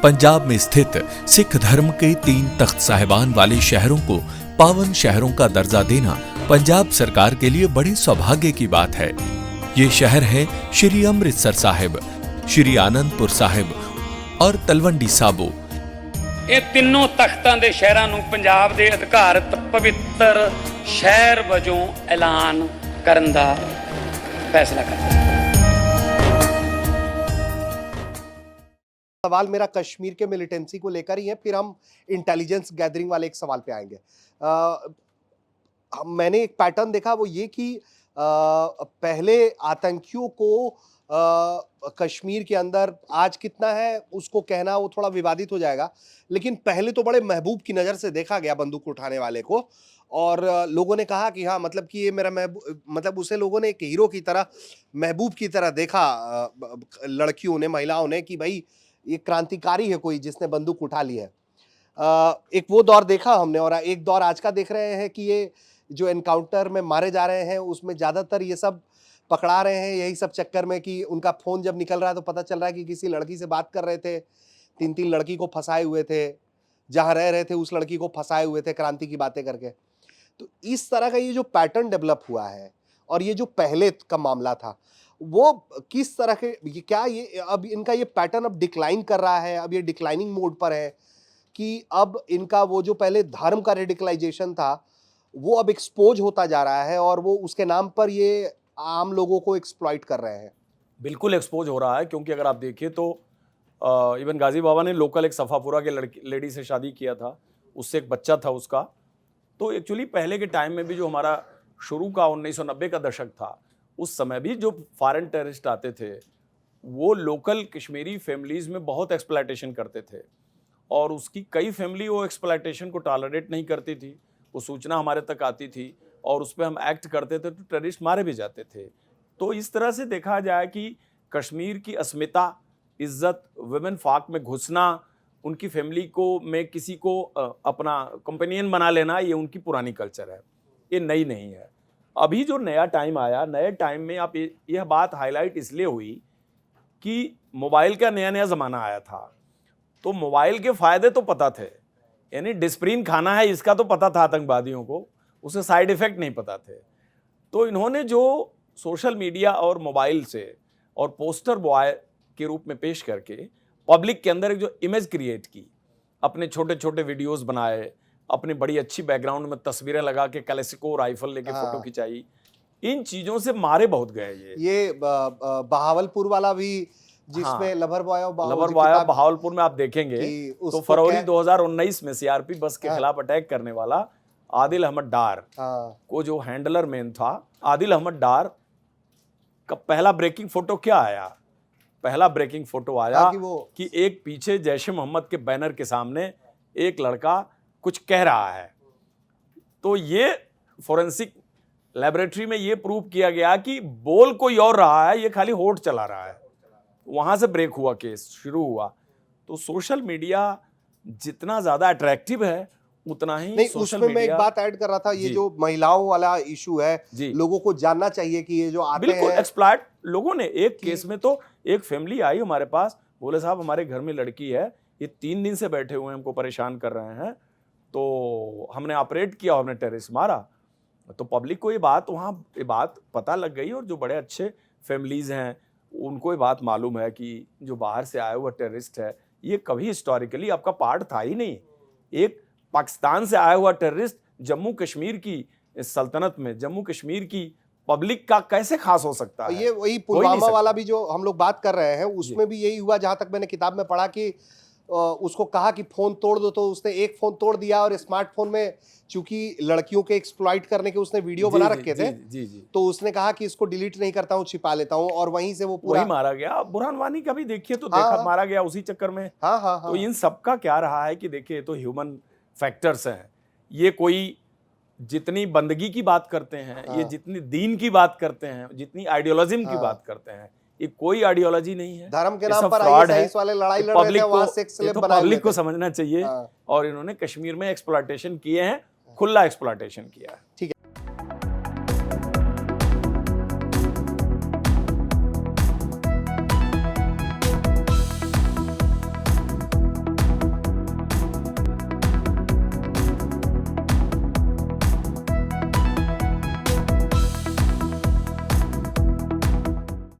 पंजाब में स्थित सिख धर्म के 3 तख्त साहिबान वाले शहरों को पावन शहरों का दर्जा देना पंजाब सरकार के लिए बड़े सौभाग्य की बात है। ये शहर है श्री अमृतसर साहिब, श्री आनंदपुर साहिब और तलवंडी साबो। ਇਹ ਤਿੰਨੋਂ ਤਖਤਾਂ ਦੇ ਸ਼ਹਿਰਾਂ ਨੂੰ ਪੰਜਾਬ ਦੇ ਅਧਿਕਾਰਤ ਪਵਿੱਤਰ ਸ਼ਹਿਰ ਵਜੋਂ ਐਲਾਨ ਕਰਨ ਦਾ फैसला करता है। सवाल मेरा कश्मीर के मिलिटेंसी को लेकर ही है, फिर हम इंटेलिजेंस गैदरिंग वाले एक सवाल पे आएंगे। मैंने एक पैटर्न देखा, वो ये कि पहले आतंकियों को कश्मीर के अंदर आज कितना है उसको कहना वो थोड़ा विवादित हो जाएगा, लेकिन पहले तो बड़े महबूब की नज़र से देखा गया बंदूक उठाने वाले को, और लोगों ने कहा कि हाँ मतलब कि ये मेरा महबूब, मतलब उसे लोगों ने एक हीरो की तरह, महबूब की तरह देखा लड़कियों ने, महिलाओं ने, कि भाई ये क्रांतिकारी है कोई जिसने बंदूक उठा ली है। एक वो दौर देखा हमने, और एक दौर आज का देख रहे हैं कि ये जो एनकाउंटर में मारे जा रहे हैं उसमें ज़्यादातर ये सब पकड़ा रहे हैं यही सब चक्कर में कि उनका फ़ोन जब निकल रहा है तो पता चल रहा है कि किसी लड़की से बात कर रहे थे, 3-3 लड़की को फंसाए हुए थे, जहाँ रह रहे थे उस लड़की को फंसाए हुए थे क्रांति की बातें करके। तो इस तरह का ये जो पैटर्न डेवलप हुआ है, और ये जो पहले का मामला था वो किस तरह के, ये क्या ये अब इनका ये पैटर्न अब डिक्लाइन कर रहा है, अब ये डिक्लाइनिंग मोड पर है कि अब इनका वो जो पहले धर्म का रेडिकलाइजेशन था वो अब एक्सपोज होता जा रहा है और वो उसके नाम पर ये आम लोगों को एक्सप्लॉइट कर रहे हैं? बिल्कुल एक्सपोज हो रहा है, क्योंकि अगर आप देखिए तो इवन गाजी बाबा ने लोकल एक सफ़ापुरा के लेडी से शादी किया था, उससे एक बच्चा था उसका। तो एक्चुअली पहले के टाइम में भी जो हमारा शुरू का 1990 का दशक था, उस समय भी जो फॉरेन टेररिस्ट आते थे वो लोकल कश्मीरी फैमिलीज़ में बहुत एक्सप्लॉयटेशन करते थे, और उसकी कई फैमिली वो एक्सप्लॉयटेशन को टॉलरेट नहीं करती थी। वो सूचना हमारे तक आती थी और उस पर हम एक्ट करते थे तो टेररिस्ट मारे भी जाते थे। तो इस तरह से देखा जाए कि कश्मीर की अस्मिता, इज़्ज़त, वुमेन फाक में घुसना, उनकी फैमिली को में किसी को अपना कंपेनियन बना लेना, ये उनकी पुरानी कल्चर है, ये नई नहीं है। अभी जो नया टाइम आया, नए टाइम में आप यह बात हाईलाइट इसलिए हुई कि मोबाइल का नया नया ज़माना आया था, तो मोबाइल के फ़ायदे तो पता थे, यानी डिस्प्रिन खाना है इसका तो पता था आतंकवादियों को, उसे साइड इफ़ेक्ट नहीं पता थे। तो इन्होंने जो सोशल मीडिया और मोबाइल से और पोस्टर बॉय के रूप में पेश करके पब्लिक के अंदर एक जो इमेज क्रिएट की, अपने छोटे छोटे वीडियोस बनाए, अपनी बड़ी अच्छी बैकग्राउंड में तस्वीरें लगा के कलेसिको राइफल लेके फोटो खिंचाई, इन चीज़ों से मारे बहुत गए। ये बहावलपुर वाला भी जिसमें लवर बॉय बहावलपुर में आप देखेंगे तो फरवरी 2019 में सीआरपी बस के खिलाफ अटैक करने वाला आदिल अहमद डार को जो हैंडलर मैन था, आदिल अहमद डार का पहला ब्रेकिंग फोटो क्या आया? पहला ब्रेकिंग फोटो आया कि एक पीछे जैश ए मोहम्मद के बैनर के सामने एक लड़का कुछ कह रहा है। तो ये फोरेंसिक लैबोरेटरी में ये प्रूव किया गया कि बोल कोई और रहा है, ये खाली होठ चला रहा है। वहाँ से ब्रेक हुआ, केस शुरू हुआ। तो सोशल मीडिया जितना ज़्यादा अट्रैक्टिव है उतना ही नहीं, उसमें मैं एक बात ऐड कर रहा था, ये जो महिलाओं वाला इशू है, लोगों को जानना चाहिए कि ये जो आते बिल्कुल एक्सप्लॉइट लोगों ने। एक केस में तो एक फैमिली आई हमारे पास, बोले साहब हमारे घर में लड़की है, ये 3 दिन से बैठे हुए हैं, हमको परेशान कर रहे हैं, तो हमने ऑपरेट किया, हमने टेररिस्ट मारा। तो पब्लिक को ये बात वहाँ ये बात पता लग गई, और जो बड़े अच्छे फैमिलीज़ हैं उनको ये बात मालूम है कि जो बाहर से आया हुआ टेररिस्ट है ये कभी हिस्टोरिकली आपका पार्ट था ही नहीं। एक पाकिस्तान से आया हुआ टेररिस्ट जम्मू कश्मीर की सल्तनत में, जम्मू कश्मीर की पब्लिक का कैसे खास हो सकता है? ये वही पुलवामा वाला भी जो हम लोग बात कर रहे हैं उसमें भी यही हुआ, जहां तक मैंने किताब में पढ़ा कि उसको कहा कि फोन तोड़ दो, तो उसने एक फोन तोड़ दिया, और स्मार्टफोन में चूंकि लड़कियों के एक्सप्लॉइट करने के उसने वीडियो बना रखे थे, तो उसने कहा कि इसको डिलीट नहीं करता हूँ, छिपा लेता हूँ, और वहीं से वो पूरा मारा गया। बुरहान वानी का भी देखिए तो देखा मारा गया उसी चक्कर में। तो इन सबका क्या रहा है कि देखिए तो ह्यूमन फैक्टर्स हैं। ये कोई जितनी बंदगी की बात करते हैं, ये जितनी दीन की बात करते हैं, जितनी आइडियोलॉजिज्म की बात करते हैं, ये कोई आइडियोलॉजी नहीं है। धर्म के नाम पर आईएसआईएस वाले लड़ाई लड़ रहे थे, वहां सेक्स स्लेव बनाए हुए थे। पब्लिक को समझना चाहिए, और इन्होंने कश्मीर में एक्सप्लॉयटेशन किए हैं, खुला एक्सप्लॉयटेशन किया है। ठीक है।